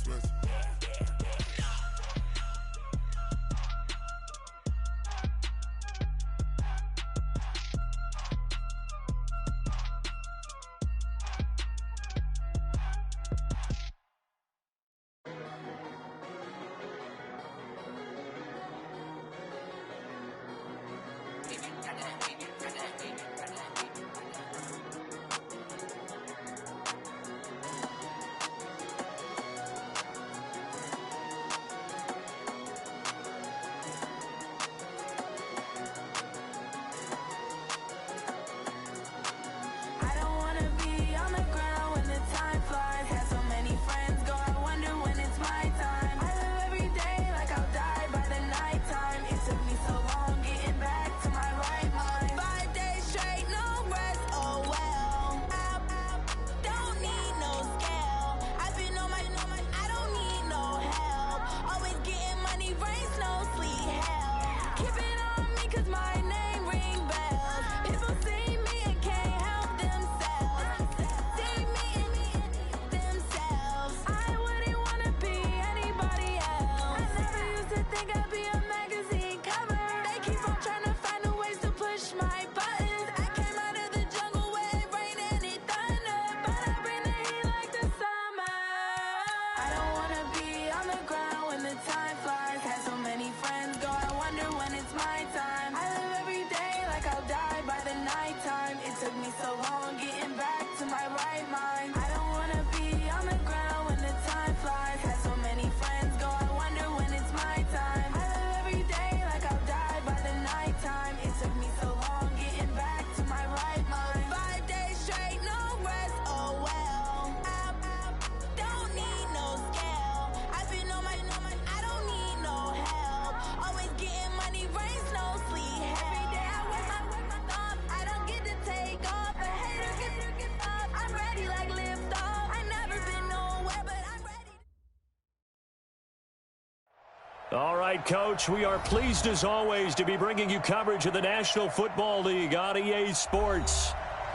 honest with you. All right, Coach, we are pleased as always to be bringing you coverage of the National Football League on EA Sports.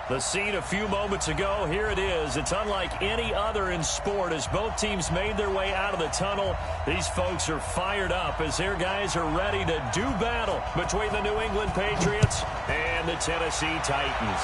The scene a few moments ago, here it is. It's unlike any other in sport as both teams made their way out of the tunnel. These folks are fired up as their guys are ready to do battle between the New England Patriots and the Tennessee Titans.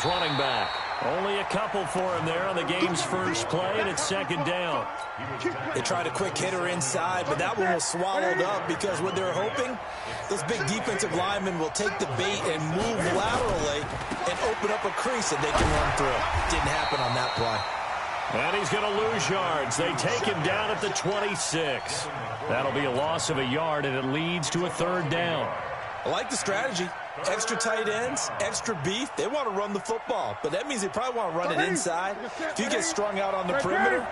Running back. Only a couple for him there on the game's first play, and it's second down. They tried a quick hitter inside, but that one was swallowed up because what they're hoping, those big defensive linemen will take the bait and move laterally and open up a crease that they can run through. Didn't happen on that play. And he's going to lose yards. They take him down at the 26. That'll be a loss of a yard, and it leads to a third down. I like the strategy. Extra tight ends, extra beef. They want to run the football, but that means they probably want to run it inside. If you get strung out on the perimeter,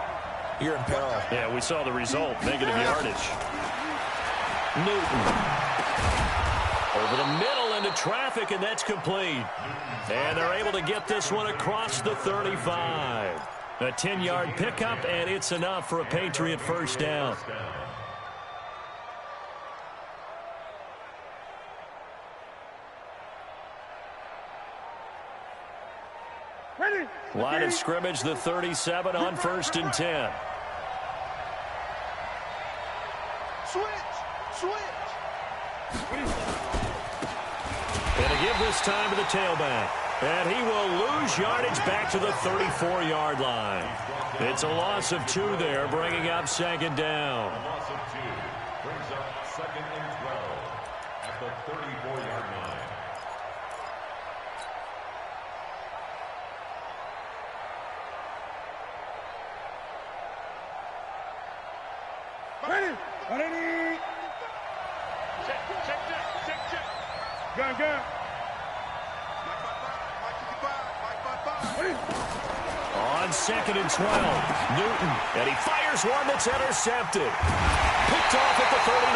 you're in peril. Yeah, we saw the result, negative yardage. Newton. Over the middle into traffic, and that's complete. And they're able to get this one across the 35. A 10-yard pickup, and it's enough for a Patriot first down. Line of scrimmage, the 37 on 1st and 10. Switch. And to give this time to the tailback. And he will lose yardage back to the 34-yard line. It's a loss of 2 there, bringing up second down. A loss of 2 brings up 2nd and 12 at the 34-yard line. Ready. Check. Gun. On 2nd and 12, Newton, and he fires one that's intercepted. Picked off at the 39.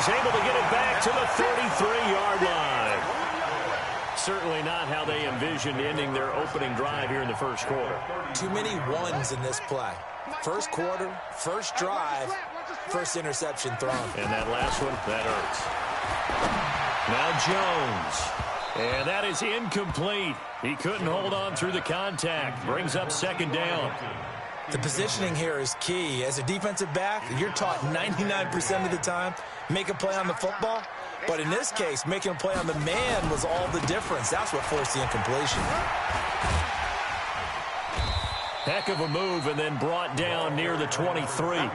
he's able to get it back to the 33-yard line. Certainly not how they envisioned ending their opening drive here in the first quarter. Too many ones in this play. First quarter, first drive, first interception thrown. And that last one, that hurts. Now Jones. And that is incomplete. He couldn't hold on through the contact. Brings up second down. The positioning here is key. As a defensive back, you're taught 99% of the time, make a play on the football. But in this case, making a play on the man was all the difference. That's what forced the incompletion. Heck of a move, and then brought down near the 23.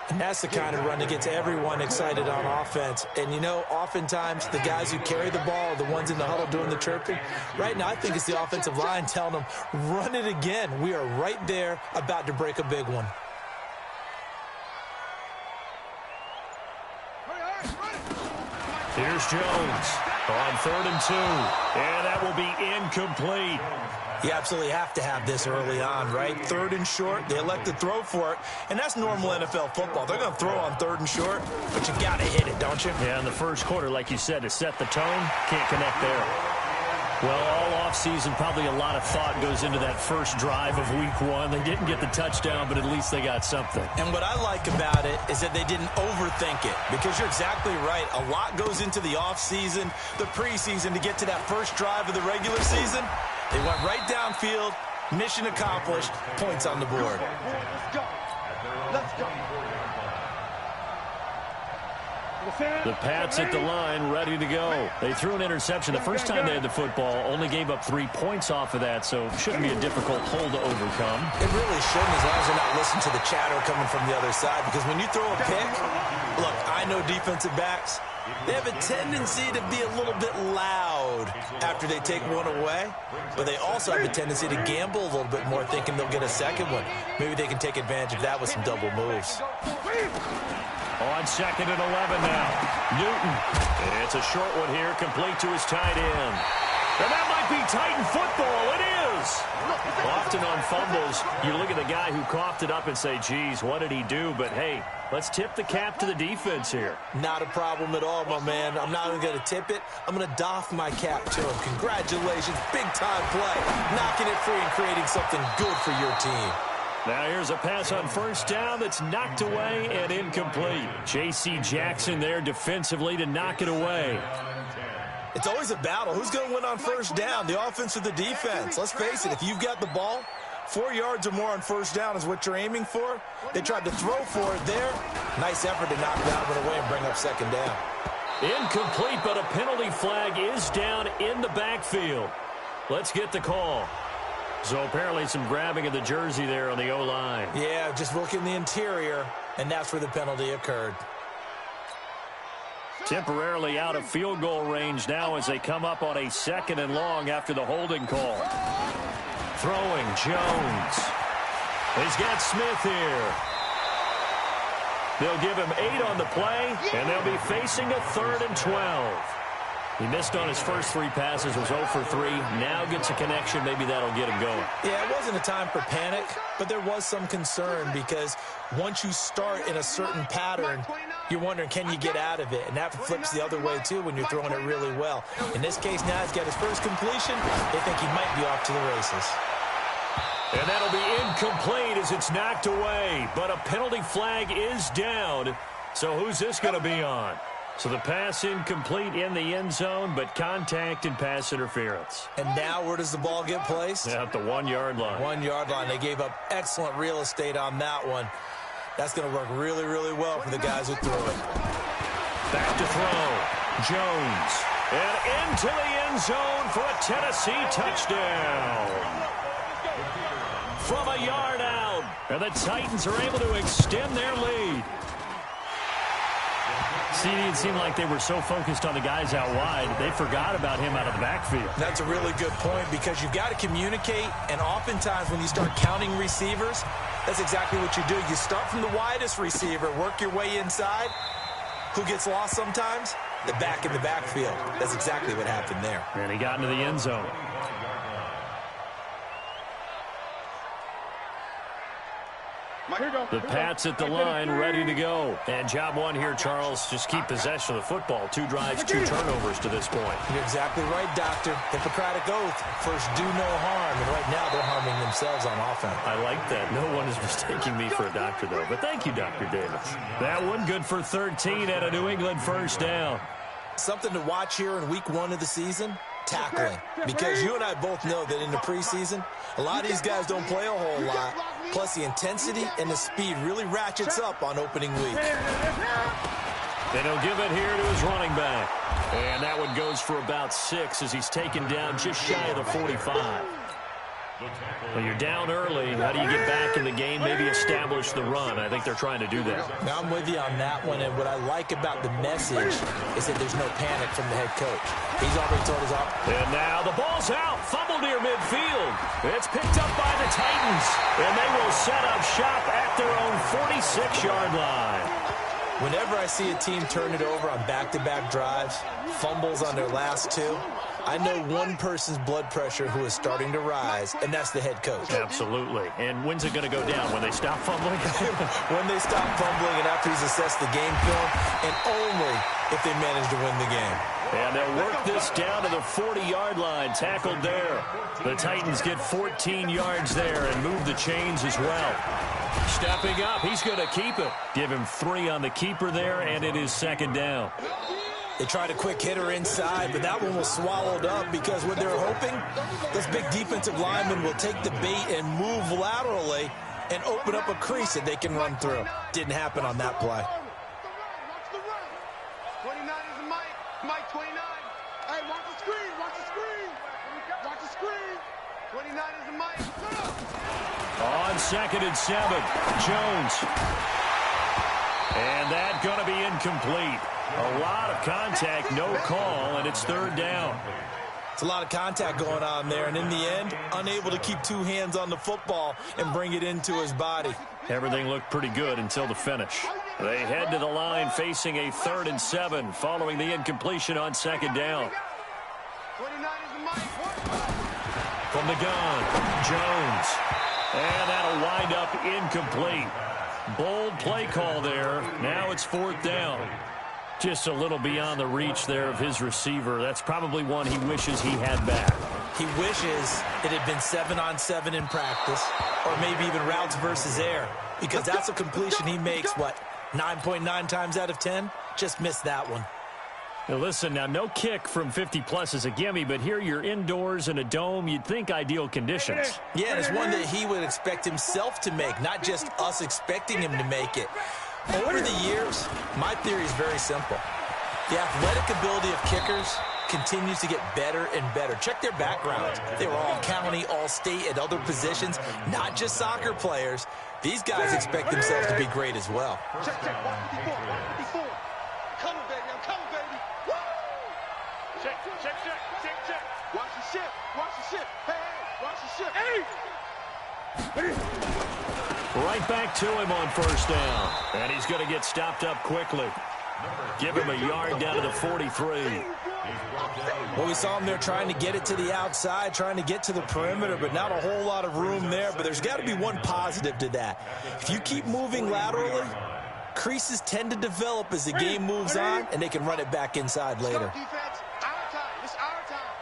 And that's the kind of run that gets everyone excited on offense. And, you know, oftentimes the guys who carry the ball are the ones in the huddle doing the chirping. Right now, I think it's the offensive line telling them, run it again. We are right there about to break a big one. Here's Jones on 3rd and 2. And that will be incomplete. You absolutely have to have this early on, right? 3rd and short, they elect to throw for it, and that's normal NFL football. They're going to throw on 3rd and short, but you got to hit it, don't you? Yeah, in the first quarter, like you said, to set the tone, can't connect there. Well, all offseason, probably a lot of thought goes into that first drive of week 1. They didn't get the touchdown, but at least they got something. And what I like about it is that they didn't overthink it, because you're exactly right. A lot goes into the offseason, the preseason, to get to that first drive of the regular season. They went right downfield, mission accomplished, points on the board. Let's go. Let's go. The Pats at the line, ready to go. They threw an interception the first time they had the football, only gave up 3 points off of that, so shouldn't be a difficult hole to overcome. It really shouldn't, as long as they're not listening to the chatter coming from the other side, because when you throw a pick, look, I know defensive backs, they have a tendency to be a little bit loud after they take one away, but they also have a tendency to gamble a little bit more, thinking they'll get a second one. Maybe they can take advantage of that with some double moves. On 2nd and 11 now. Newton. It's a short one here, complete to his tight end. And that might be Titan football. It is. Often on fumbles, you look at the guy who coughed it up and say, geez, what did he do? But, hey, let's tip the cap to the defense here. Not a problem at all, my man. I'm not even going to tip it. I'm going to doff my cap to him. Congratulations. Big-time play. Knocking it free and creating something good for your team. Now here's a pass on first down that's knocked away and incomplete. J.C. Jackson there defensively to knock it away. It's always a battle. Who's going to win on first down, the offense or the defense? Let's face it, if you've got the ball, 4 yards or more on first down is what you're aiming for. They tried to throw for it there. Nice effort to knock that one away and bring up second down. Incomplete, but a penalty flag is down in the backfield. Let's get the call. So apparently some grabbing of the jersey there on the O-line. Yeah, just look in the interior, and that's where the penalty occurred. Temporarily out of field goal range now as they come up on a 2nd and long after the holding call. Throwing Jones. He's got Smith here. They'll give him 8 on the play, and they'll be facing a 3rd and 12. He missed on his first 3 passes, was 0 for 3. Now gets a connection. Maybe that'll get him going. Yeah, it wasn't a time for panic, but there was some concern because once you start in a certain pattern, you're wondering, can you get out of it? And that flips the other way, too, when you're throwing it really well. In this case, now he's got his first completion. They think he might be off to the races. And that'll be incomplete as it's knocked away. But a penalty flag is down. So who's this going to be on? So the pass incomplete in the end zone, but contact and pass interference. And now where does the ball get placed? At the 1-yard line. 1-yard line. They gave up excellent real estate on that one. That's going to work really, really well for the guys who threw it. Back to throw. Jones. And into the end zone for a Tennessee touchdown. From a yard out. And the Titans are able to extend their lead. See, it seemed like they were so focused on the guys out wide, they forgot about him out of the backfield. That's a really good point because you've got to communicate, and oftentimes when you start counting receivers, that's exactly what you do. You start from the widest receiver, work your way inside. Who gets lost sometimes? The back in the backfield. That's exactly what happened there. And he got into the end zone. Here we go. The Pats at the line, ready to go. And job one here, Charles, just keep possession of the football. 2 drives, 2 turnovers to this point. You're exactly right, Doctor. Hippocratic oath. First, do no harm. And right now, they're harming themselves on offense. I like that. No one is mistaking me for a doctor, though. But thank you, Dr. Davis. That one good for 13 at a New England first down. Something to watch here in week 1 of the season, tackling. Because you and I both know that in the preseason, a lot of these guys don't play a whole lot. Plus, the intensity and the speed really ratchets up on opening week. Then he'll give it here to his running back. And that one goes for about 6 as he's taken down just shy of the 45. Well, you're down early. How do you get back in the game, maybe establish the run? I think they're trying to do that. Now, I'm with you on that one, and what I like about the message is that there's no panic from the head coach. He's already told his offense. And now the ball's out. Fumble near midfield. It's picked up by the Titans, and they will set up shop at their own 46-yard line. Whenever I see a team turn it over on back-to-back drives, fumbles on their last 2, I know one person's blood pressure who is starting to rise, and that's the head coach. Absolutely. And when's it going to go down? When they stop fumbling? When they stop fumbling and after he's assessed the game film, and only if they manage to win the game. And they'll work this down to the 40-yard line, tackled there. The Titans get 14 yards there and move the chains as well. Stepping up, he's going to keep it. Give him 3 on the keeper there, and it is second down. They tried a quick hitter inside, but that one was swallowed up because what they're hoping, those big defensive linemen will take the bait and move laterally and open up a crease that they can run through. Didn't happen on that play. 29 is Mike. Mike 29. Hey, watch the screen. Watch the screen. Watch the screen. 29 is Mike. On 2nd and 7, Jones. And that going to be incomplete. A lot of contact, no call, and it's 3rd down. It's a lot of contact going on there, and in the end, unable to keep 2 hands on the football and bring it into his body. Everything looked pretty good until the finish. They head to the line facing a 3rd and 7 following the incompletion on 2nd down. 29 is Mike. From the gun, Jones. And that'll wind up incomplete. Bold play call there. Now it's 4th down. Just a little beyond the reach there of his receiver. That's probably one he wishes he had back. He wishes it had been 7-on-7 in practice, or maybe even routes versus air, because that's a completion he makes, 9.9 times out of 10? Just missed that one. Now listen, now no kick from 50-plus is a gimme, but here you're indoors in a dome. You'd think ideal conditions. Yeah, and it's one that he would expect himself to make, not just us expecting him to make it. Over the years, my theory is very simple. The athletic ability of kickers continues to get better and better. Check their backgrounds. They were all county, all state, at other positions, not just soccer players. These guys expect themselves to be great as well. Check, check. Watch 54. 54. Come on, baby. I'm coming, baby. Woo! Check, check, check, check, check. Watch the ship. Watch the ship. Hey, hey. Watch the ship. Hey! Right back to him on 1st down. And he's going to get stopped up quickly. Give him a yard down to the 43. Well, we saw him there trying to get it to the outside, trying to get to the perimeter, but not a whole lot of room there. But there's got to be one positive to that. If you keep moving laterally, creases tend to develop as the game moves on, and they can run it back inside later. Defense, our time. It's our time.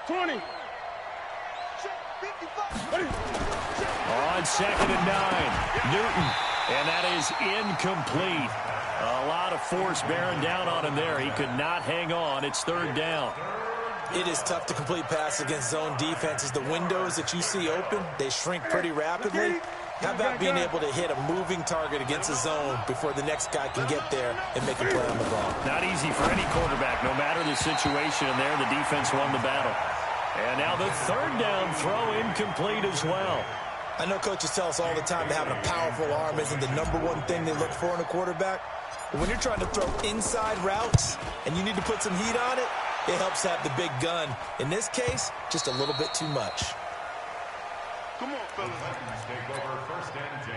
20. 55. On 2nd and 9, Newton. And that is incomplete. A lot of force bearing down on him there. He could not hang on. It's 3rd down. It is tough to complete passes against zone defenses. The windows that you see open, they shrink pretty rapidly. How about being able to hit a moving target against a zone before the next guy can get there and make a play on the ball? Not easy for any quarterback, no matter the situation. And there, the defense won the battle. And now the 3rd down throw incomplete as well. I know coaches tell us all the time that having a powerful arm isn't the #1 thing they look for in a quarterback. But when you're trying to throw inside routes and you need to put some heat on it, it helps have the big gun. In this case, just a little bit too much. Come on, fellas. Titans take over 1st and 10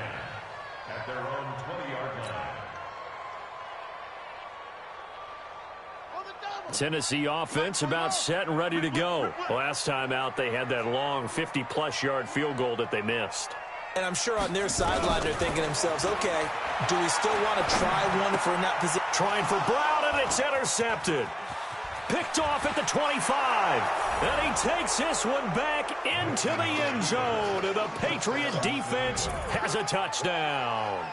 at their own 20-yard line. Tennessee offense about set and ready to go. Last time out, they had that long 50-plus yard field goal that they missed. And I'm sure on their sideline they're thinking to themselves, okay, do we still want to try one if we're in that position? Trying for Brown, and it's intercepted. Picked off at the 25. And he takes this one back into the end zone. And the Patriot defense has a touchdown.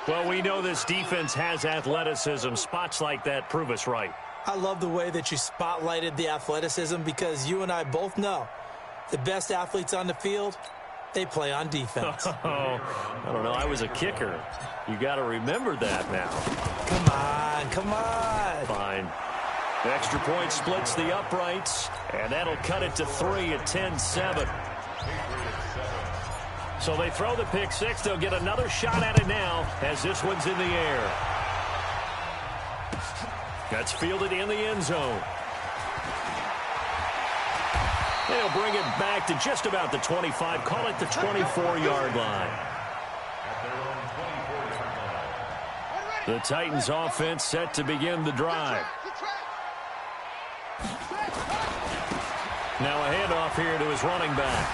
Well, we know this defense has athleticism. Spots like that prove us right. I love the way that you spotlighted the athleticism because you and I both know the best athletes on the field, they play on defense. Oh, I don't know. I was a kicker. You got to remember that now. Come on, come on. Fine. The extra point splits the uprights, and that'll cut it to 3 at 10-7. So they throw the pick six. They'll get another shot at it now as this one's in the air. That's fielded in the end zone. They'll bring it back to just about the 25. Call it the 24-yard line. The Titans offense set to begin the drive. Now a handoff here to his running back.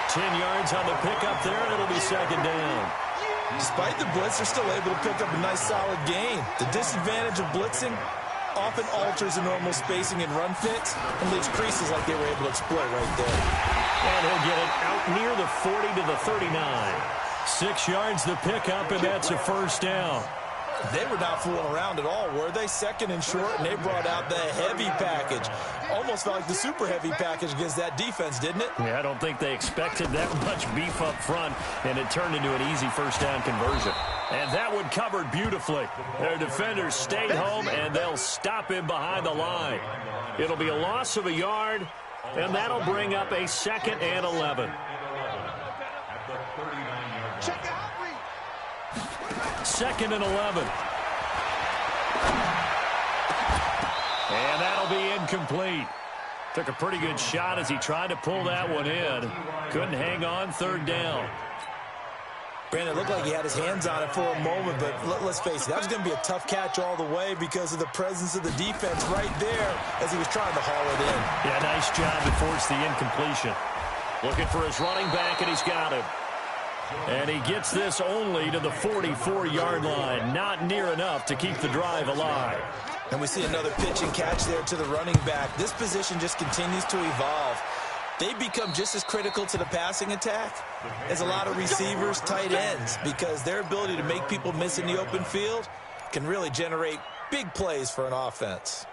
10 yards on the pickup there, and it'll be second down. Despite the blitz, they're still able to pick up a nice, solid gain. The disadvantage of blitzing often alters the normal spacing and run fits and leaves creases like they were able to exploit right there. And he'll get it out near the 40 to the 39. 6 yards the pickup, and that's a first down. They were not fooling around at all, were they? Second and short, and they brought out the heavy package. Almost felt like the super heavy package against that defense, didn't it? Yeah, I don't think they expected that much beef up front, and it turned into an easy first down conversion. And that one covered beautifully. Their defenders stayed home, and they'll stop him behind the line. It'll be a loss of a yard, and that'll bring up a 2nd and 11. Check out. 2nd and 11. And that'll be incomplete. Took a pretty good shot as he tried to pull that one in. Couldn't hang on, 3rd down. Brandon, it looked like he had his hands on it for a moment, but let's face it, that was going to be a tough catch all the way because of the presence of the defense right there as he was trying to haul it in. Yeah, nice job to force the incompletion. Looking for his running back, and he's got him. And he gets this only to the 44-yard line. Not near enough to keep the drive alive. And we see another pitch and catch there to the running back. This position just continues to evolve. They become just as critical to the passing attack as a lot of receivers, tight ends, because their ability to make people miss in the open field can really generate big plays for an offense.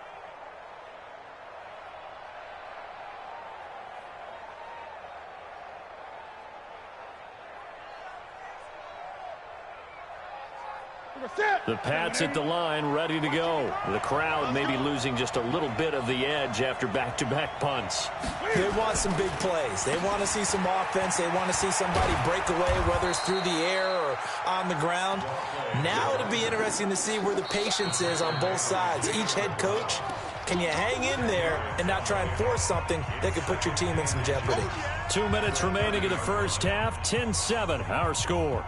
The Pats at the line, ready to go. The crowd may be losing just a little bit of the edge after back-to-back punts. They want some big plays. They want to see some offense. They want to see somebody break away, whether it's through the air or on the ground. Now it'll be interesting to see where the patience is on both sides. Each head coach, can you hang in there and not try and force something that could put your team in some jeopardy? 2 minutes remaining in the first half. 10-7, our score.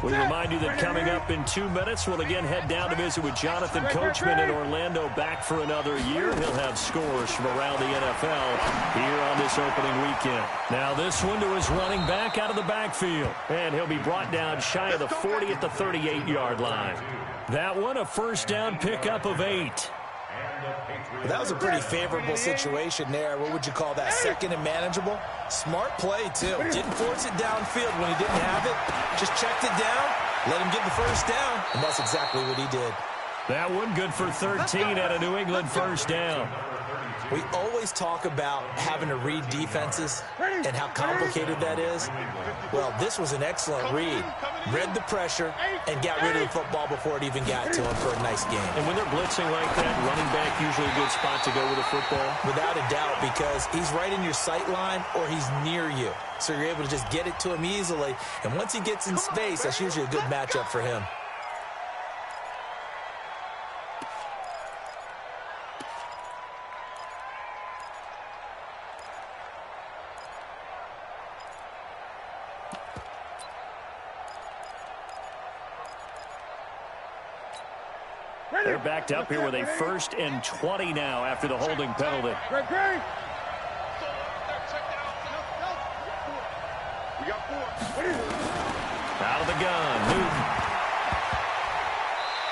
We remind you that coming up in 2 minutes, we'll again head down to visit with Jonathan Coachman in Orlando, back for another year. He'll have scores from around the NFL here on this opening weekend. Now this one to his running back out of the backfield. And he'll be brought down shy of the 40 at the 38-yard line. That one, a first down pickup of 8. Well, that was a pretty favorable situation there. What would you call that? Second and manageable? Smart play, too. Didn't force it downfield when he didn't have it. Just checked it down, let him get the first down, and that's exactly what he did. That one good for 13 at a New England first down. We always talk about having to read defenses and how complicated that is. Well, this was an excellent read. Read the pressure and got rid of the football before it even got to him for a nice game. And when they're blitzing like that, running back usually a good spot to go with the football? Without a doubt, because he's right in your sight line or he's near you. So you're able to just get it to him easily. And once he gets in space, that's usually a good matchup for him. They're backed up here with a 1st and 20 now after the holding penalty. We got 4. Out of the gun, Newton.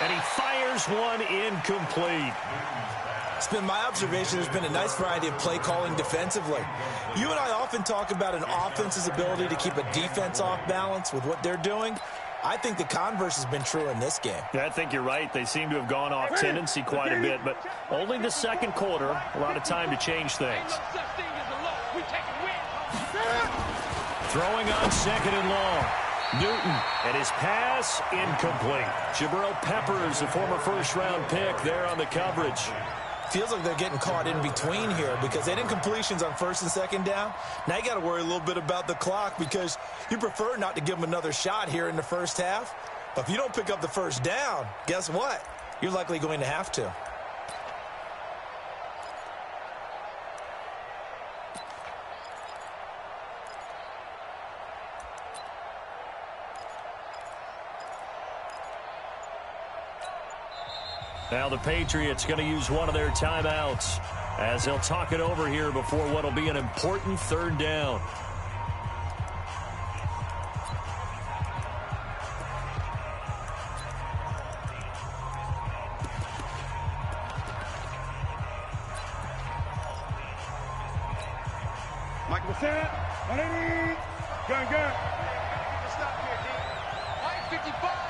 And he fires one incomplete. It's been my observation there's been a nice variety of play calling defensively. You and I often talk about an offense's ability to keep a defense off balance with what they're doing. I think the converse has been true in this game. Yeah, I think you're right. They seem to have gone off tendency quite a bit, but only the second quarter, a lot of time to change things. Throwing on 2nd and long. Newton, and his pass incomplete. Jabril Peppers, a former 1st-round pick, there on the coverage. Feels like they're getting caught in between here because they didn't completions on 1st and 2nd down. Now you got to worry a little bit about the clock because you prefer not to give them another shot here in the 1st half. But if you don't pick up the 1st down, guess what? You're likely going to have to. Now the Patriots going to use one of their timeouts as they'll talk it over here before what will be an important 3rd down. Michael Sam, 180, gun. Stop here, D. 55,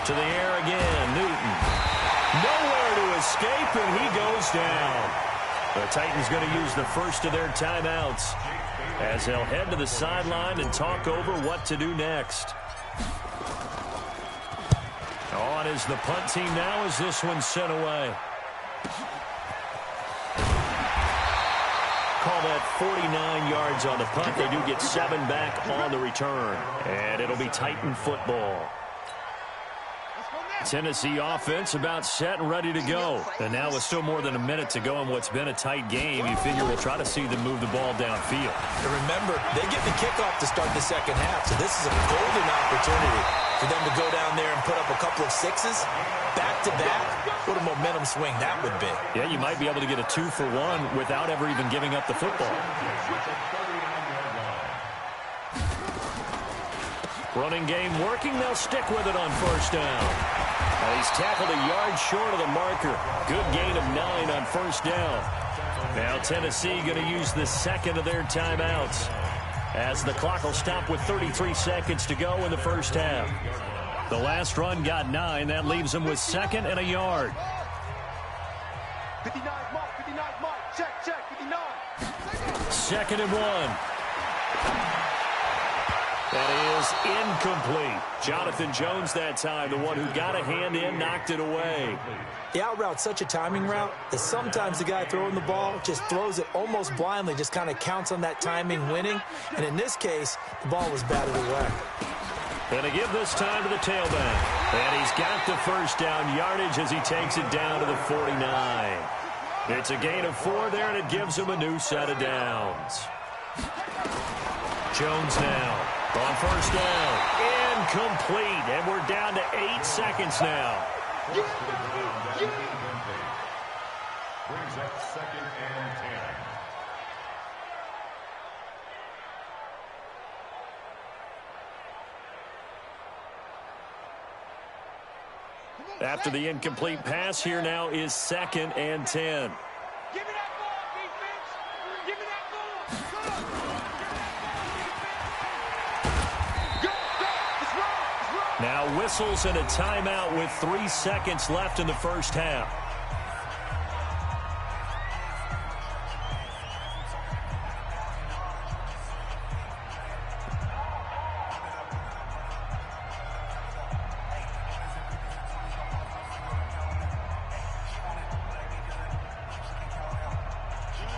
To the air again, Newton. Nowhere to escape, and he goes down. The Titans going to use the 1st of their timeouts as they'll head to the sideline and talk over what to do next. On is the punt team now as this one's sent away. Call that 49 yards on the punt. They do get 7 back on the return. And it'll be Titan football. Tennessee offense about set and ready to go. And now with still more than a minute to go in what's been a tight game, you figure we'll try to see them move the ball downfield. And remember, they get the kickoff to start the 2nd half, so this is a golden opportunity for them to go down there and put up a couple of 6s back-to-back. What a momentum swing that would be. Yeah, you might be able to get a 2-for-1 without ever even giving up the football. Running game working. They'll stick with it on 1st down. He's tackled a yard short of the marker. Good gain of 9 on 1st down. Now Tennessee going to use the 2nd of their timeouts as the clock will stop with 33 seconds to go in the 1st half. The last run got 9. That leaves them with 2nd and a yard. 59 mark, 59 mark. Check, 59. 2nd and 1. That is incomplete. Jonathan Jones that time, the one who got a hand in, knocked it away. The out route's such a timing route that sometimes the guy throwing the ball just throws it almost blindly, just kind of counts on that timing winning. And in this case, the ball was batted away. Going to give this time to the tailback. And he's got the 1st down yardage as he takes it down to the 49. It's a gain of 4 there, and it gives him a new set of downs. Jones now. On 1st down, incomplete, and we're down to 8 seconds now. Brings up 2nd and 10. After the incomplete pass, here now is 2nd and 10. Give me that ball, defense. Give me that ball. Now whistles and a timeout with 3 seconds left in the 1st half.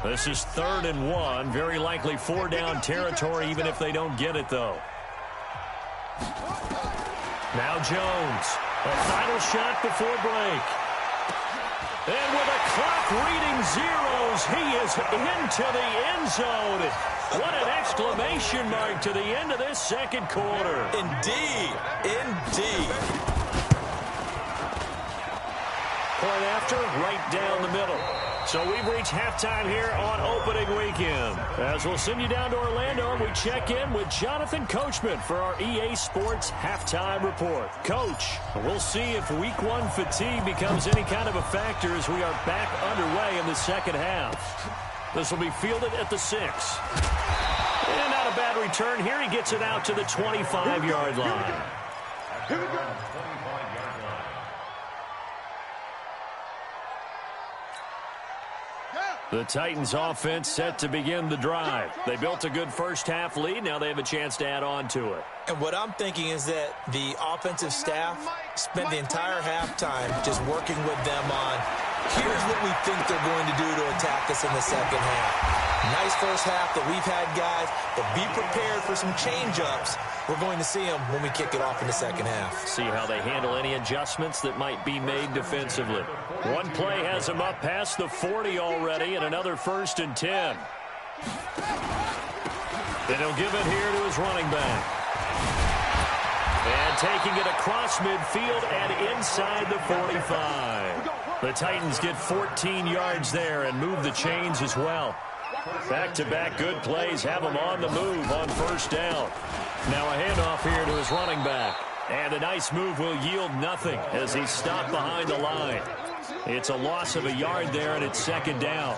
This is 3rd and 1. Very likely 4 down territory, even if they don't get it, though. Now Jones. A final shot before break. And with a clock reading zeros, he is into the end zone. What an exclamation mark to the end of this second quarter. Indeed. Indeed. Point after, right down the middle. So we've reached halftime here on opening weekend. As we'll send you down to Orlando, and we check in with Jonathan Coachman for our EA Sports Halftime Report. Coach, we'll see if Week 1 fatigue becomes any kind of a factor as we are back underway in the second half. This will be fielded at the 6. And not a bad return here. He gets it out to the 25-yard line. Here we go. The Titans offense set to begin the drive. They built a good first-half lead. Now they have a chance to add on to it. And what I'm thinking is that the offensive staff spent the entire halftime just working with them on, here's what we think they're going to do to attack us in the second half. Nice first half that we've had, guys, but be prepared for some change-ups. We're going to see them when we kick it off in the second half. See how they handle any adjustments that might be made defensively. One play has them up past the 40 already, and another 1st and 10. Then he'll give it here to his running back. And taking it across midfield and inside the 45. The Titans get 14 yards there and move the chains as well. Back-to-back good plays have him on the move on 1st down. Now a handoff here to his running back. And a nice move will yield nothing as he's stopped behind the line. It's a loss of a yard there, and it's 2nd down.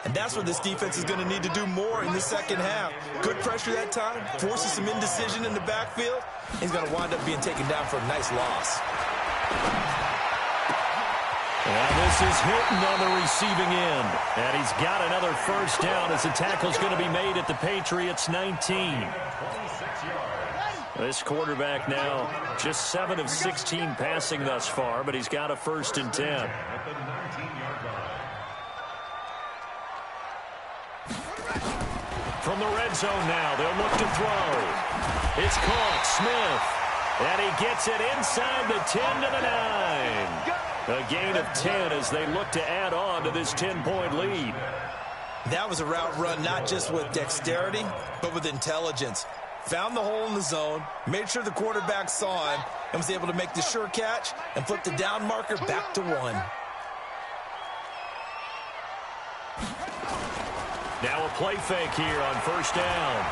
And that's what this defense is going to need to do more in the second half. Good pressure that time, forces some indecision in the backfield. He's going to wind up being taken down for a nice loss. And this is Hilton on the receiving end. And he's got another 1st down as the tackle's going to be made at the Patriots' 19. This quarterback now just 7 of 16 passing thus far, but he's got a 1st and 10. From the red zone now, they'll look to throw. It's caught, Smith. And he gets it inside the 10 to the 9. A gain of 10 as they look to add on to this 10-point lead. That was a route run not just with dexterity, but with intelligence. Found the hole in the zone, made sure the quarterback saw him, and was able to make the sure catch and flip the down marker back to 1. Now a play fake here on 1st down.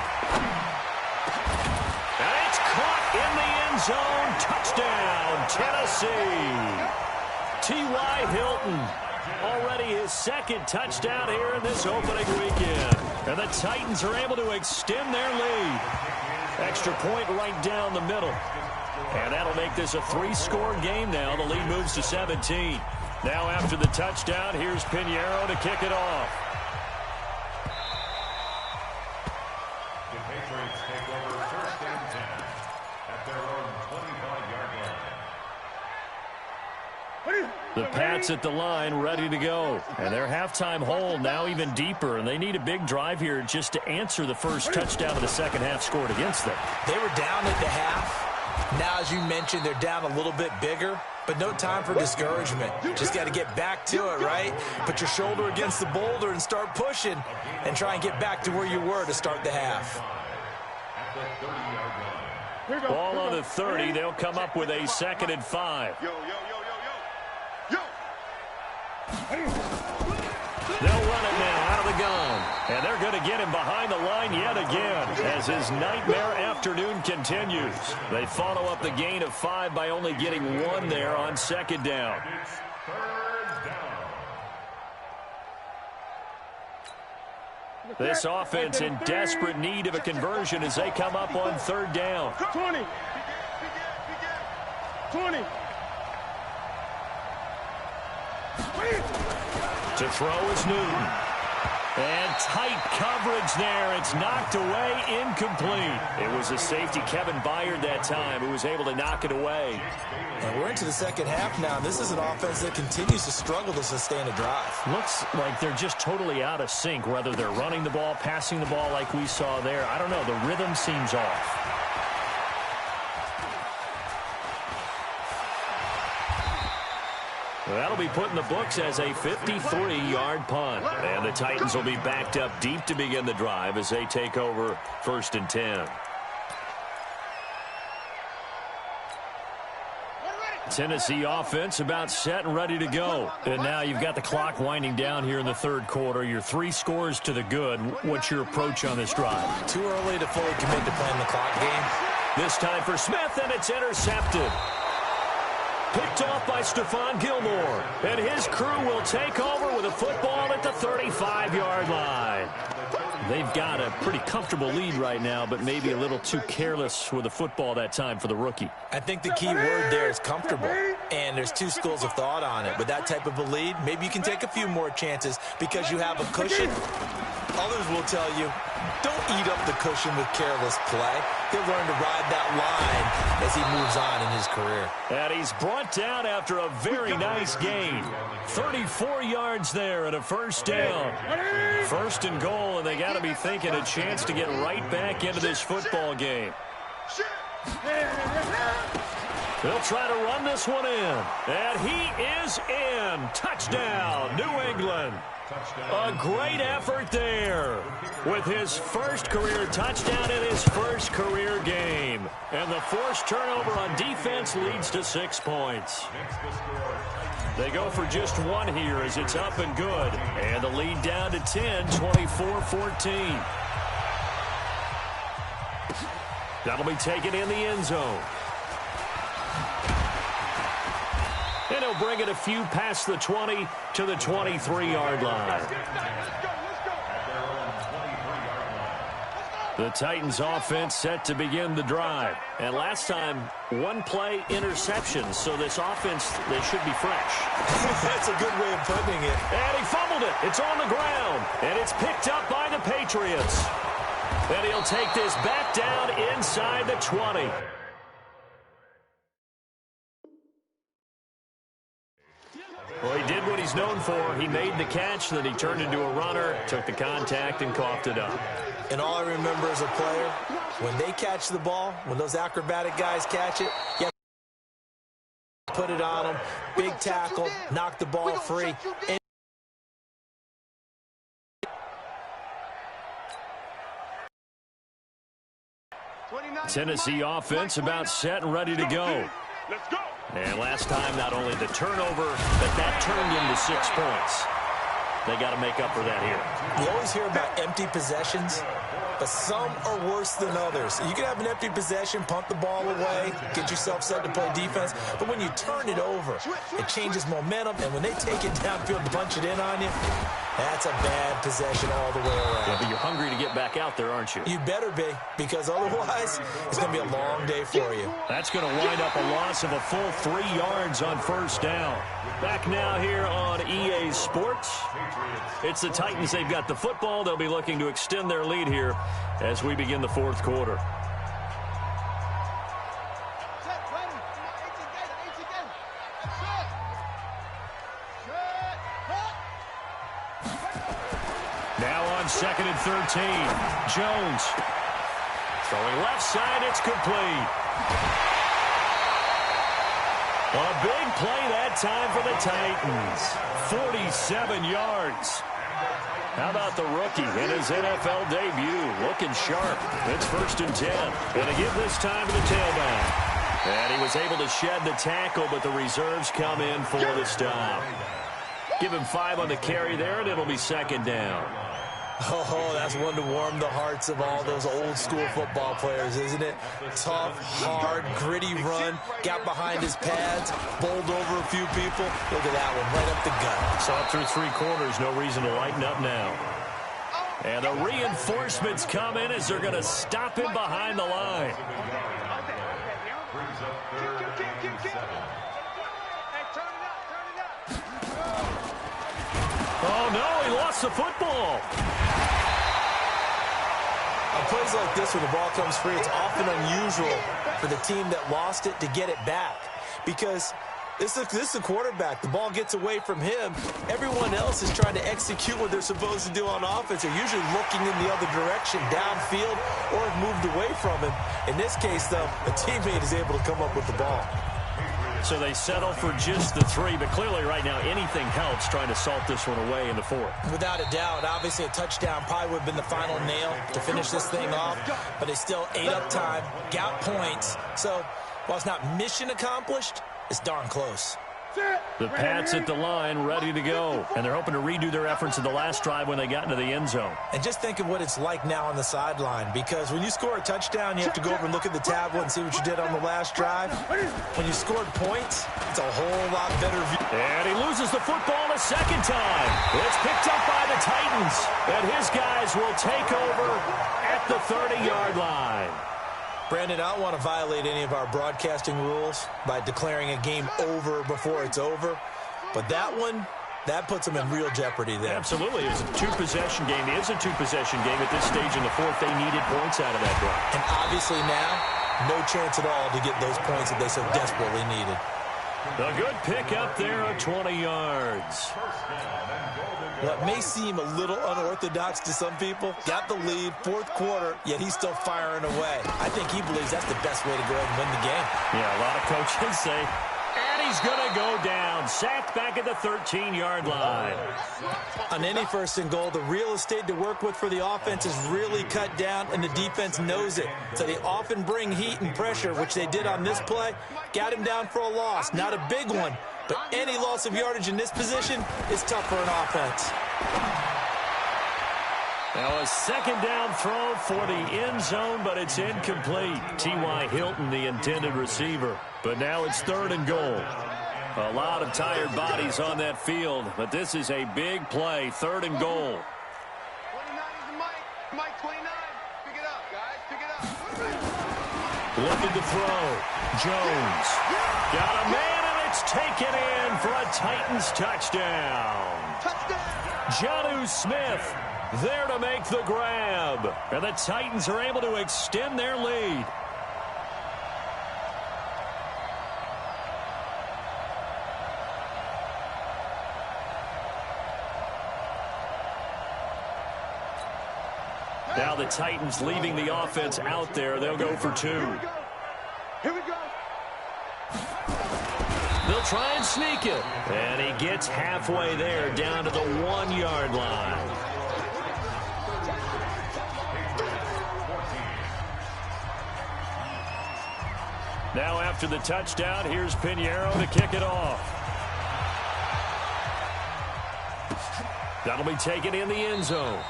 And it's caught in the end zone. Touchdown, Tennessee. T.Y. Hilton, already his 2nd touchdown here in this opening weekend. And the Titans are able to extend their lead. Extra point right down the middle. And that'll make this a 3-score game now. The lead moves to 17. Now after the touchdown, here's Pinheiro to kick it off. The Patriots take over 1st and 10 at their own 25-yard line. The Pats at the line ready to go. And their halftime hole now even deeper. And they need a big drive here just to answer the first touchdown of the second half scored against them. They were down at the half. Now, as you mentioned, they're down a little bit bigger. But no time for discouragement. Just got to get back to it, right? Put your shoulder against the boulder and start pushing. And try and get back to where you were to start the half. At the 30-yard line. Ball on the 30. They'll come up with a 2nd and 5. Yo. They'll run it now out of the gun. And they're going to get him behind the line yet again as his nightmare afternoon continues. They follow up the gain of 5 by only getting 1 there on 2nd down. It's 3rd down. This offense in desperate need of a conversion as they come up on 3rd down. 20. 20. To throw is Newton. And tight coverage there. It's knocked away, incomplete. It was a safety, Kevin Byard, that time, who was able to knock it away. And we're into the second half now. This is an offense that continues to struggle to sustain a drive. Looks like they're just totally out of sync, whether they're running the ball, passing the ball like we saw there. I don't know. The rhythm seems off. That'll be put in the books as a 53-yard punt. And the Titans will be backed up deep to begin the drive as they take over 1st and 10. Tennessee offense about set and ready to go. And now you've got the clock winding down here in the 3rd quarter. You're 3 scores to the good. What's your approach on this drive? Too early to fully commit to playing the clock game. This time for Smith, and it's intercepted. Picked off by Stephon Gilmore. And his crew will take over with a football at the 35-yard line. They've got a pretty comfortable lead right now, but maybe a little too careless with the football that time for the rookie. I think the key word there is comfortable, and there's 2 schools of thought on it. With that type of a lead, maybe you can take a few more chances because you have a cushion. Others will tell you, don't eat up the cushion with careless play. He'll learn to ride that line as he moves on in his career. And he's brought down after a very nice gain. 34 yards there and a 1st down. 1st and goal, and they got to be thinking a chance to get right back into this football game. They'll try to run this one in. And he is in. Touchdown, New England. A great effort there with his 1st career touchdown in his 1st career game. And the forced turnover on defense leads to 6 points. They go for just 1 here as it's up and good. And the lead down to 10, 24-14. That'll be taken in the end zone. And he'll bring it a few past the 20 to the 23-yard line. The Titans offense set to begin the drive. And last time, 1 play interception. So this offense, they should be fresh. That's a good way of putting it. And he fumbled it. It's on the ground. And it's picked up by the Patriots. And he'll take this back down inside the 20. Well, he did what he's known for. He made the catch, then he turned into a runner, took the contact, and coughed it up. And all I remember as a player, when they catch the ball, when those acrobatic guys catch it, you have to put it on them, big tackle, knock the ball free. And Tennessee offense about set and ready to go. Let's go. And last time, not only the turnover, but that turned into 6 points. They got to make up for that here. You always hear about empty possessions, but some are worse than others. You can have an empty possession, punt the ball away, get yourself set to play defense, but when you turn it over, it changes momentum, and when they take it downfield and punch it in on you, that's a bad possession all the way around. Yeah, but you're hungry to get back out there, aren't you? You better be, because otherwise, it's going to be a long day for you. That's going to wind up a loss of a full 3 yards on 1st down. Back now here on EA Sports. It's the Titans. They've got the football. They'll be looking to extend their lead here as we begin the 4th quarter. Now on 2nd and 13. Jones. Throwing left side. It's complete. A big play that time for the Titans. 47 yards. How about the rookie in his NFL debut? Looking sharp. It's 1st and 10. And to give this time to the tailback. And he was able to shed the tackle, but the reserves come in for the stop. Give him 5 on the carry there, and it'll be 2nd down. Oh, that's one to warm the hearts of all those old-school football players, isn't it? Tough, hard, gritty run, got behind his pads, bowled over a few people. Look at that one, right up the gut. Saw it through 3 quarters, no reason to lighten up now. And the reinforcements come in as they're going to stop him behind the line. Oh, no, he lost the football. On plays like this where the ball comes free, it's often unusual for the team that lost it to get it back. Because this is the quarterback. The ball gets away from him. Everyone else is trying to execute what they're supposed to do on offense. They're usually looking in the other direction, downfield, or have moved away from him. In this case, though, the teammate is able to come up with the ball. So they settle for just the 3, but clearly right now anything helps trying to salt this one away in the 4th. Without a doubt, obviously a touchdown probably would have been the final nail to finish this thing off, but they still ate up time, got points. So while it's not mission accomplished, it's darn close. The Pats at the line, ready to go. And they're hoping to redo their efforts in the last drive when they got into the end zone. And just think of what it's like now on the sideline, because when you score a touchdown, you have to go over and look at the tablet and see what you did on the last drive. When you scored points, it's a whole lot better view. And he loses the football a second time. It's picked up by the Titans. And his guys will take over at the 30-yard line. Brandon, I don't want to violate any of our broadcasting rules by declaring a game over before it's over. But that one, that puts them in real jeopardy there. Absolutely. It was a two-possession game. It is a two-possession game at this stage in the 4th. They needed points out of that drive. And obviously now, no chance at all to get those points that they so desperately needed. A good pick up there of 20 yards. What may seem a little unorthodox to some people, got the lead, 4th quarter, yet he's still firing away. I think he believes that's the best way to go ahead and win the game. Yeah, a lot of coaches say, and he's going to go down. Sacked back at the 13-yard line. On any 1st and goal, the real estate to work with for the offense is really cut down, and the defense knows it. So they often bring heat and pressure, which they did on this play. Got him down for a loss. Not a big one, but any loss of yardage in this position is tough for an offense. Now a second down throw for the end zone, but it's incomplete. T.Y. Hilton, the intended receiver. But now it's 3rd and goal. A lot of tired bodies on that field, but this is a big play. 3rd and goal. 29 is the Mike. Mike 29. Pick it up, guys. Pick it up. Looking to throw. Jones. Got a man, and it's taken in for a Titans touchdown. Jonnu Smith there to make the grab. And the Titans are able to extend their lead. Now the Titans leaving the offense out there. They'll go for 2. Here we go. They'll try and sneak it. And he gets halfway there, down to the 1-yard line. Now after the touchdown, here's Pinheiro to kick it off. That'll be taken in the end zone.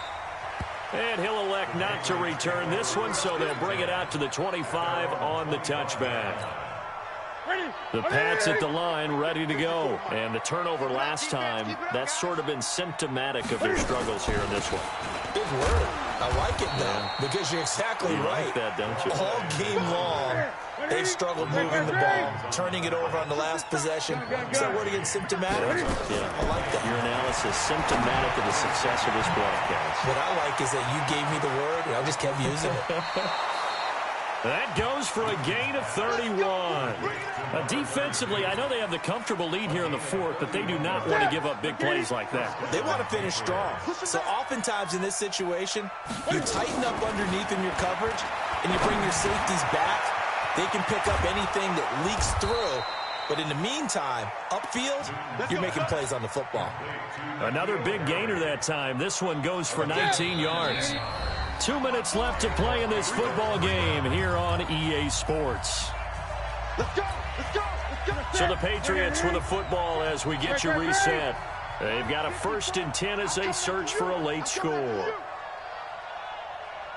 And he'll elect not to return this one, so they'll bring it out to the 25 on the touchback. The Pats at the line, ready to go. And the turnover last time, that's sort of been symptomatic of their struggles here in this one. Big word. I like it, though, because you're exactly right. Like that, don't you? All game long, they've struggled moving the ball, turning it over on the last possession. Is that word again, symptomatic? Yeah. I like that. Your analysis, symptomatic of the success of this broadcast. What I like is that you gave me the word, and I just kept using it. That goes for a gain of 31. Defensively, I know they have the comfortable lead here in the 4th, but they do not want to give up big plays like that. They want to finish strong. So oftentimes in this situation, you tighten up underneath in your coverage, and you bring your safeties back. They can pick up anything that leaks through. But in the meantime, upfield, you're making plays on the football. Another big gainer that time. This one goes for 19 yards. 2 minutes left to play in this football game here on EA Sports. Let's go. Let's go. Let's go. So the Patriots with the football as we get you reset. They've got a 1st and 10 as they search for a late score.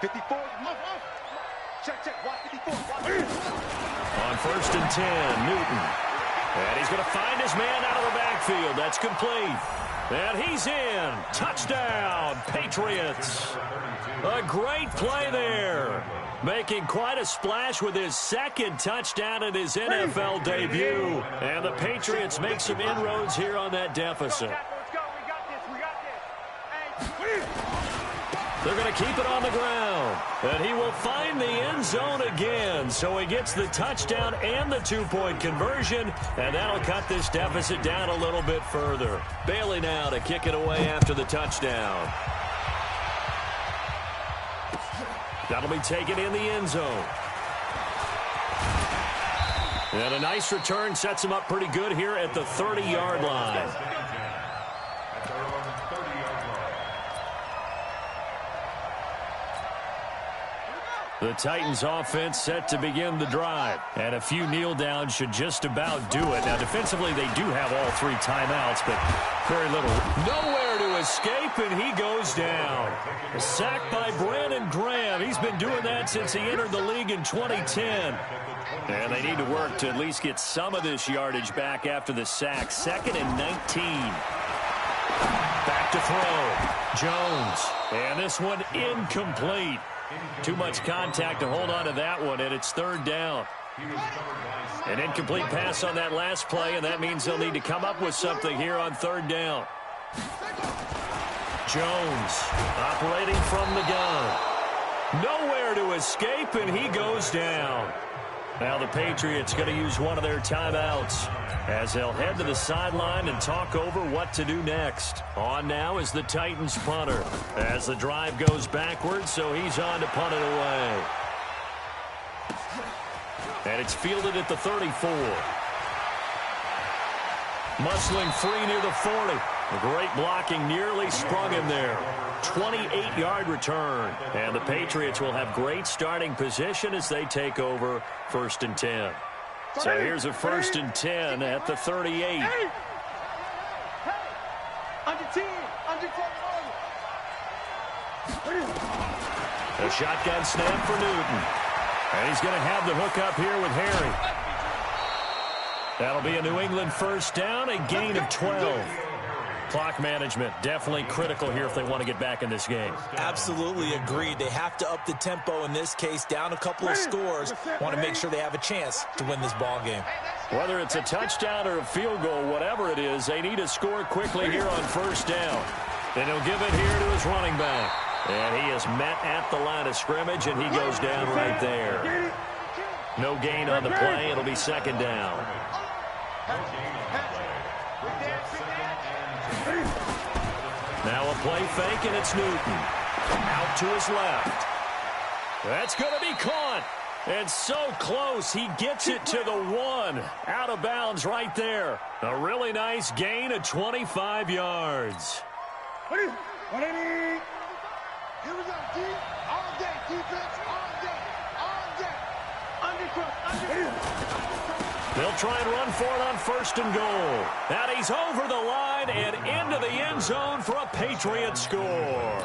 54. Check. Watch 54. On 1st and 10, Newton. And he's going to find his man out of the backfield. That's complete. And he's in. Touchdown, Patriots. A great play there. Making quite a splash with his 2nd touchdown in his NFL debut. And the Patriots make some inroads here on that deficit. Let's go. We got this. They're going to keep it on the ground. And he will find the end zone again. So he gets the touchdown and the 2-point conversion. And that'll cut this deficit down a little bit further. Bailey now to kick it away after the touchdown. That'll be taken in the end zone. And a nice return sets him up pretty good here at the 30-yard line. At their own 30-yard line. The Titans offense set to begin the drive. And a few kneel downs should just about do it. Now, defensively, they do have all 3 timeouts, but very little. Nowhere to escape, and he goes down. A sack by Brandon Graham. He's been doing that since he entered the league in 2010. And they need to work to at least get some of this yardage back after the sack. 2nd and 19. Back to throw. Jones. And this one incomplete. Too much contact to hold on to that one, and it's 3rd down. An incomplete pass on that last play, and that means they'll need to come up with something here on 3rd down. Jones operating from the gun. Nowhere to escape, and he goes down. Now the Patriots going to use one of their timeouts as they'll head to the sideline and talk over what to do next. On now is the Titans punter as the drive goes backwards, so he's on to punt it away. And it's fielded at the 34. Muscling free near the 40. A great blocking nearly sprung him there. 28-yard return. And the Patriots will have great starting position as they take over 1st and 10. So here's a 1st and 10 at the 38. Under 10, under 10. A shotgun snap for Newton. And he's going to have the hook up here with Harry. That'll be a New England 1st down, a gain of 12. Clock management definitely critical here if they want to get back in this game. Absolutely agreed. They have to up the tempo in this case, down a couple of scores. Want to make sure they have a chance to win this ball game. Whether it's a touchdown or a field goal, whatever it is, they need to score quickly here on 1st down. And he'll give it here to his running back. And he is met at the line of scrimmage, and he goes down right there. No gain on the play. It'll be 2nd down. Now a play fake, and it's Newton. Out to his left. That's going to be caught. And so close, he gets it to the 1. Out of bounds right there. A really nice gain of 25 yards. Here we go, D. All day, defense, all day, all day. Undercross, They'll try and run for it on 1st and goal. And he's over the line and into the end zone for a Patriot score.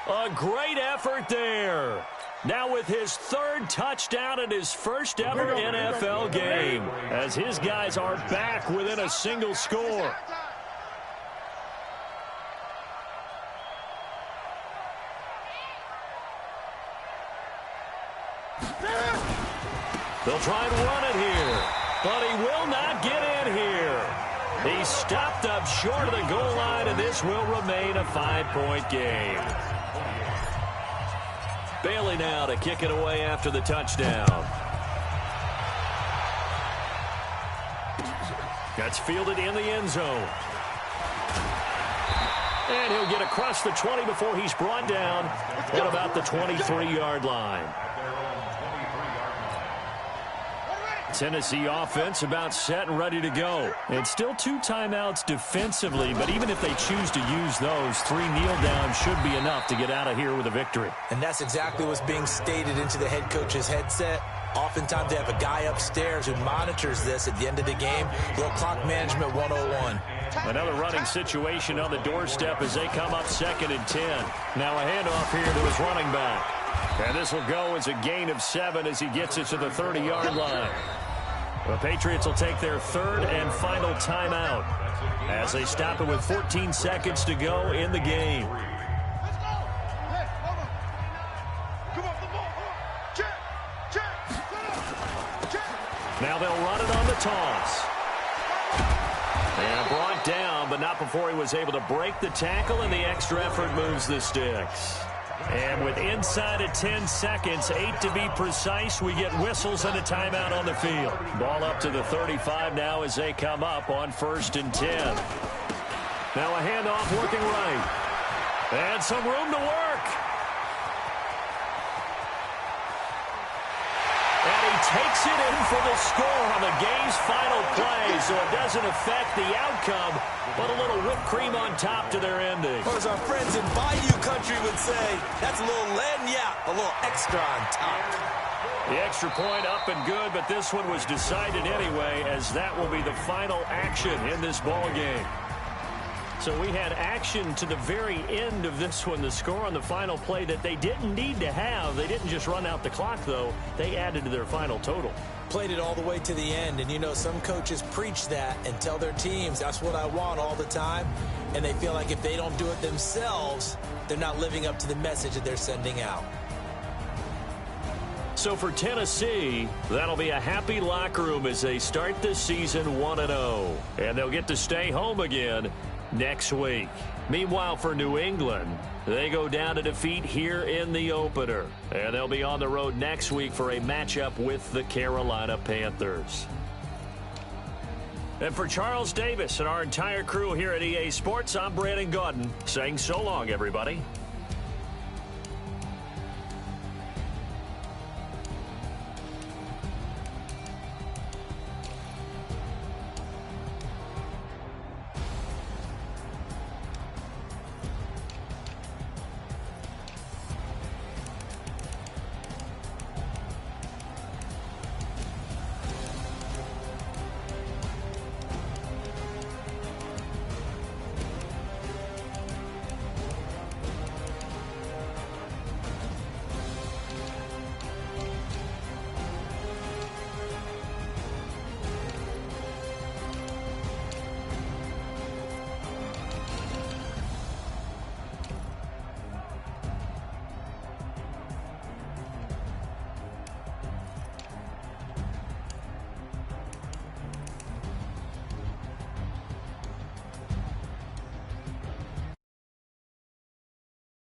A great effort there. Now with his 3rd touchdown in his 1st ever NFL game, as his guys are back within a single score. They'll try and run it here, but he will not get in here. He's stopped up short of the goal line, and this will remain a 5-point game. Bailey now to kick it away after the touchdown. That's fielded in the end zone. And he'll get across the 20 before he's brought down at about the 23-yard line. Tennessee offense about set and ready to go. And still 2 timeouts defensively, but even if they choose to use those, 3 kneel downs should be enough to get out of here with a victory. And that's exactly what's being stated into the head coach's headset. Oftentimes they have a guy upstairs who monitors this at the end of the game. Little clock management 101. Another running situation on the doorstep as they come up 2nd and 10. Now a handoff here to his running back. And this will go as a gain of 7 as he gets it to the 30-yard line. The Patriots will take their 3rd and final timeout as they stop it with 14 seconds to go in the game. Let's go. Hey, hold on. Come on, the ball. Check. Now they'll run it on the toss. And brought down, but not before he was able to break the tackle, and the extra effort moves the sticks. And with inside of 10 seconds, 8 to be precise, we get whistles and a timeout on the field. Ball up to the 35 now as they come up on 1st and 10. Now a handoff working right. And some room to work. And he takes it in for the score on the game's final play, so it doesn't affect the outcome, but a little whipped cream on top to their ending. Or as our friends in Bayou Country would say, that's a little lagniappe, a little extra on top. The extra point up and good, but this one was decided anyway, as that will be the final action in this ball game. So we had action to the very end of this one, the score on the final play that they didn't need to have. They didn't just run out the clock, though. They added to their final total. Played it all the way to the end, and you know some coaches preach that and tell their teams that's what I want all the time, and they feel like if they don't do it themselves, they're not living up to the message that they're sending out. So for Tennessee, that'll be a happy locker room as they start this season 1-0, and they'll get to stay home again next week. Meanwhile, for New England, they go down to defeat here in the opener, and they'll be on the road next week for a matchup with the Carolina Panthers. And for Charles Davis and our entire crew here at EA Sports, I'm Brandon Gaudin saying so long, everybody.